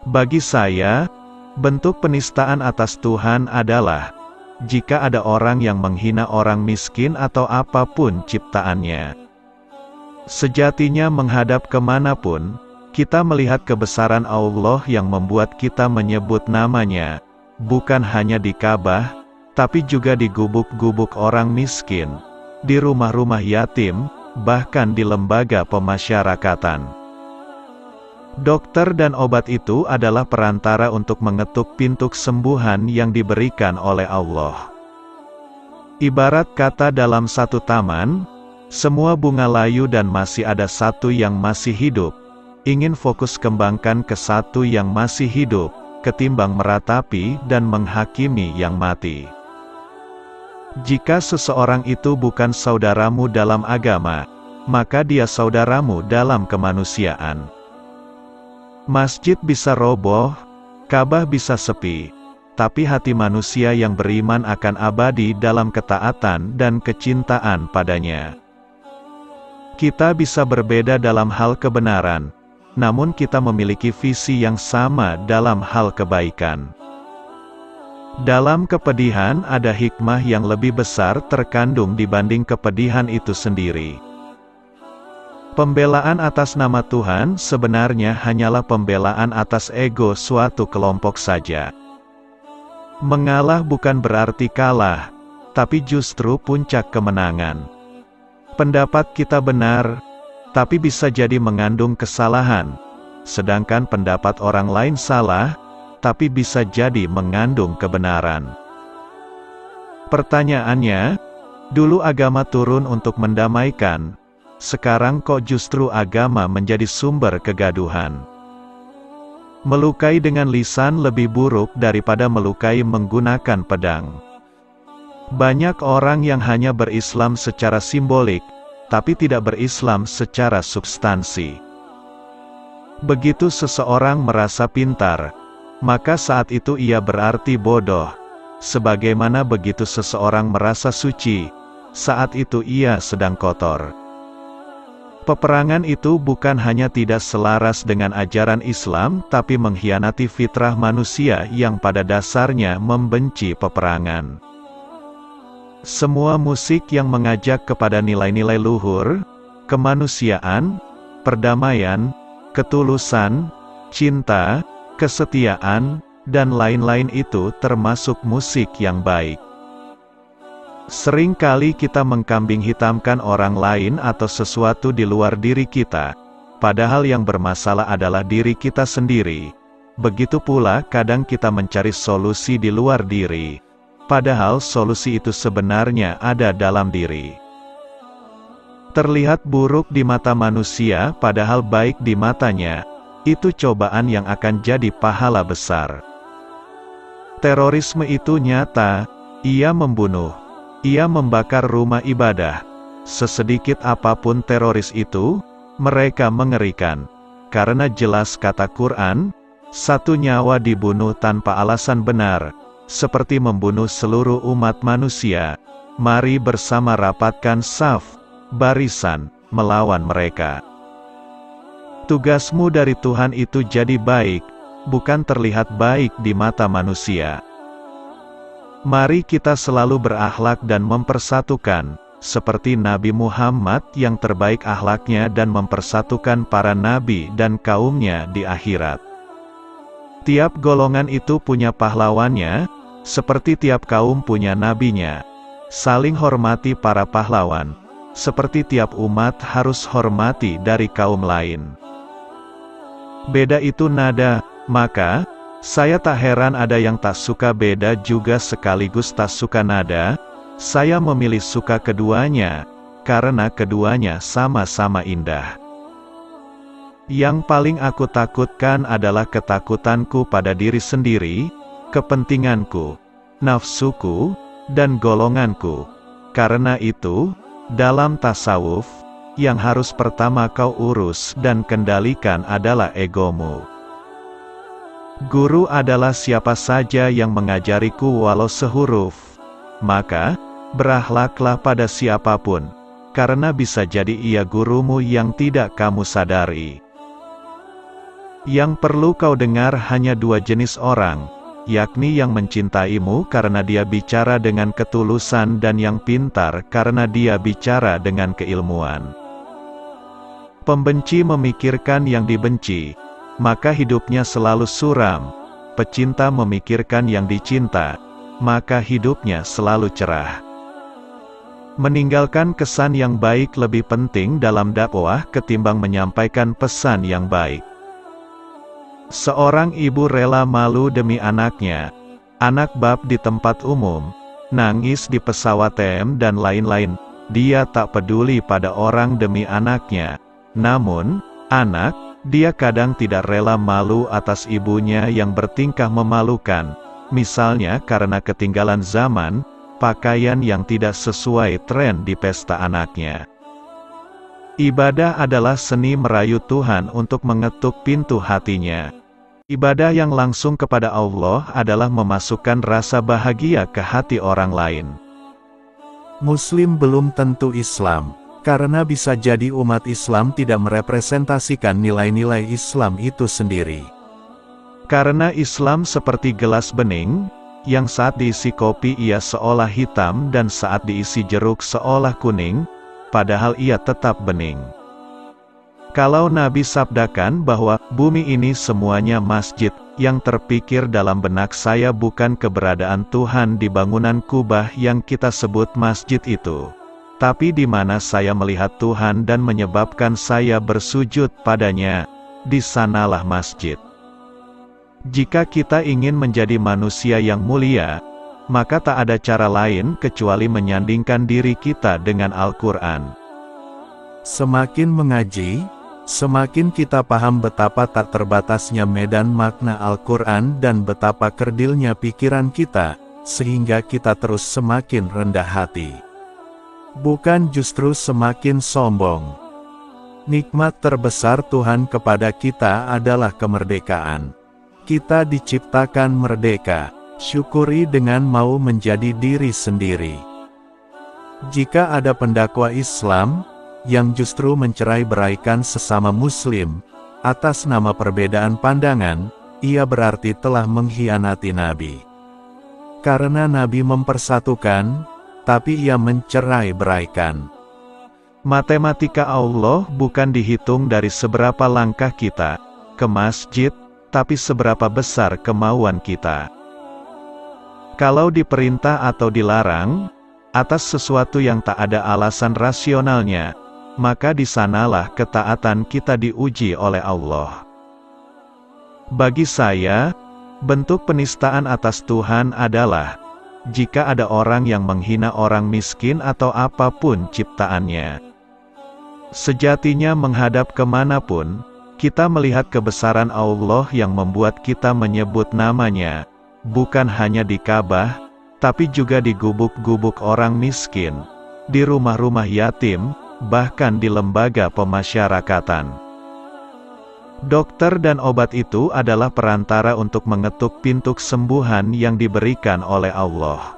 Bagi saya, bentuk penistaan atas Tuhan adalah jika ada orang yang menghina orang miskin atau apapun ciptaannya. Sejatinya menghadap kemanapun, kita melihat kebesaran Allah yang membuat kita menyebut namanya, bukan hanya di Ka'bah, tapi juga di gubuk-gubuk orang miskin, di rumah-rumah yatim, bahkan di lembaga pemasyarakatan. Dokter dan obat itu adalah perantara untuk mengetuk pintu kesembuhan yang diberikan oleh Allah. Ibarat kata dalam satu taman, semua bunga layu dan masih ada satu yang masih hidup. Ingin fokus kembangkan ke satu yang masih hidup, ketimbang meratapi dan menghakimi yang mati. Jika seseorang itu bukan saudaramu dalam agama, maka dia saudaramu dalam kemanusiaan. Masjid bisa roboh, Ka'bah bisa sepi, tapi hati manusia yang beriman akan abadi dalam ketaatan dan kecintaan padanya. Kita bisa berbeda dalam hal kebenaran, namun kita memiliki visi yang sama dalam hal kebaikan. Dalam kepedihan ada hikmah yang lebih besar terkandung dibanding kepedihan itu sendiri. Pembelaan atas nama Tuhan sebenarnya hanyalah pembelaan atas ego suatu kelompok saja. Mengalah bukan berarti kalah, tapi justru puncak kemenangan. Pendapat kita benar, tapi bisa jadi mengandung kesalahan, sedangkan pendapat orang lain salah, tapi bisa jadi mengandung kebenaran. Pertanyaannya, dulu agama turun untuk mendamaikan, sekarang kok justru agama menjadi sumber kegaduhan? Melukai dengan lisan lebih buruk daripada melukai menggunakan pedang. Banyak orang yang hanya berislam secara simbolik, tapi tidak berislam secara substansi. Begitu seseorang merasa pintar, maka saat itu ia berarti bodoh. Sebagaimana begitu seseorang merasa suci, saat itu ia sedang kotor. Peperangan itu bukan hanya tidak selaras dengan ajaran Islam, tapi mengkhianati fitrah manusia yang pada dasarnya membenci peperangan. Semua musik yang mengajak kepada nilai-nilai luhur, kemanusiaan, perdamaian, ketulusan, cinta, kesetiaan, dan lain-lain itu termasuk musik yang baik. Sering kali kita mengkambing hitamkan orang lain atau sesuatu di luar diri kita, padahal yang bermasalah adalah diri kita sendiri. Begitu pula kadang kita mencari solusi di luar diri, padahal solusi itu sebenarnya ada dalam diri. Terlihat buruk di mata manusia padahal baik di matanya, itu cobaan yang akan jadi pahala besar. Terorisme itu nyata, ia membunuh. Ia membakar rumah ibadah. Sesedikit apapun teroris itu, mereka mengerikan. Karena jelas kata Quran, satu nyawa dibunuh tanpa alasan benar, seperti membunuh seluruh umat manusia. Mari bersama rapatkan saf, barisan, melawan mereka. Tugasmu dari Tuhan itu jadi baik, bukan terlihat baik di mata manusia. Mari kita selalu berakhlak dan mempersatukan, seperti Nabi Muhammad yang terbaik akhlaknya dan mempersatukan para nabi dan kaumnya di akhirat. Tiap golongan itu punya pahlawannya, seperti tiap kaum punya nabinya. Saling hormati para pahlawan, seperti tiap umat harus hormati dari kaum lain. Beda itu nada, maka saya tak heran ada yang tak suka beda juga sekaligus tak suka nada. Saya memilih suka keduanya, karena keduanya sama-sama indah. Yang paling aku takutkan adalah ketakutanku pada diri sendiri, kepentinganku, nafsuku, dan golonganku. Karena itu, dalam tasawuf, yang harus pertama kau urus dan kendalikan adalah egomu. Guru adalah siapa saja yang mengajariku walau sehuruf. Maka, berakhlaklah pada siapapun, karena bisa jadi ia gurumu yang tidak kamu sadari. Yang perlu kau dengar hanya dua jenis orang, yakni yang mencintaimu karena dia bicara dengan ketulusan dan yang pintar karena dia bicara dengan keilmuan. Pembenci memikirkan yang dibenci, maka hidupnya selalu suram. Pecinta memikirkan yang dicinta, maka hidupnya selalu cerah. Meninggalkan kesan yang baik lebih penting dalam dakwah ketimbang menyampaikan pesan yang baik. Seorang ibu rela malu demi anaknya, anak bab di tempat umum, nangis di pesawat dan lain-lain. Dia tak peduli pada orang demi anaknya. Namun, anak, dia kadang tidak rela malu atas ibunya yang bertingkah memalukan, misalnya karena ketinggalan zaman, pakaian yang tidak sesuai tren di pesta anaknya. Ibadah adalah seni merayu Tuhan untuk mengetuk pintu hatinya. Ibadah yang langsung kepada Allah adalah memasukkan rasa bahagia ke hati orang lain. Muslim belum tentu Islam, karena bisa jadi umat Islam tidak merepresentasikan nilai-nilai Islam itu sendiri. Karena Islam seperti gelas bening, yang saat diisi kopi ia seolah hitam dan saat diisi jeruk seolah kuning, padahal ia tetap bening. Kalau Nabi sabdakan bahwa bumi ini semuanya masjid, yang terpikir dalam benak saya bukan keberadaan Tuhan di bangunan kubah yang kita sebut masjid itu, tapi di mana saya melihat Tuhan dan menyebabkan saya bersujud padanya, di sanalah masjid. Jika kita ingin menjadi manusia yang mulia, maka tak ada cara lain kecuali menyandingkan diri kita dengan Al-Quran. Semakin mengaji, semakin kita paham betapa tak terbatasnya medan makna Al-Quran dan betapa kerdilnya pikiran kita, sehingga kita terus semakin rendah hati. Bukan justru semakin sombong. Nikmat terbesar Tuhan kepada kita adalah kemerdekaan. Kita diciptakan merdeka, syukuri dengan mau menjadi diri sendiri. Jika ada pendakwa Islam, yang justru mencerai-beraikan sesama Muslim, atas nama perbedaan pandangan, ia berarti telah mengkhianati Nabi. Karena Nabi mempersatukan, tapi ia mencerai-beraikan. Matematika Allah bukan dihitung dari seberapa langkah kita ke masjid, tapi seberapa besar kemauan kita. Kalau diperintah atau dilarang, atas sesuatu yang tak ada alasan rasionalnya, maka di sanalah ketaatan kita diuji oleh Allah. Bagi saya, bentuk penistaan atas Tuhan adalah, jika ada orang yang menghina orang miskin atau apapun ciptaannya. Sejatinya menghadap kemanapun, kita melihat kebesaran Allah yang membuat kita menyebut namanya, bukan hanya di Ka'bah, tapi juga di gubuk-gubuk orang miskin, di rumah-rumah yatim, bahkan di lembaga pemasyarakatan. Dokter dan obat itu adalah perantara untuk mengetuk pintu kesembuhan yang diberikan oleh Allah.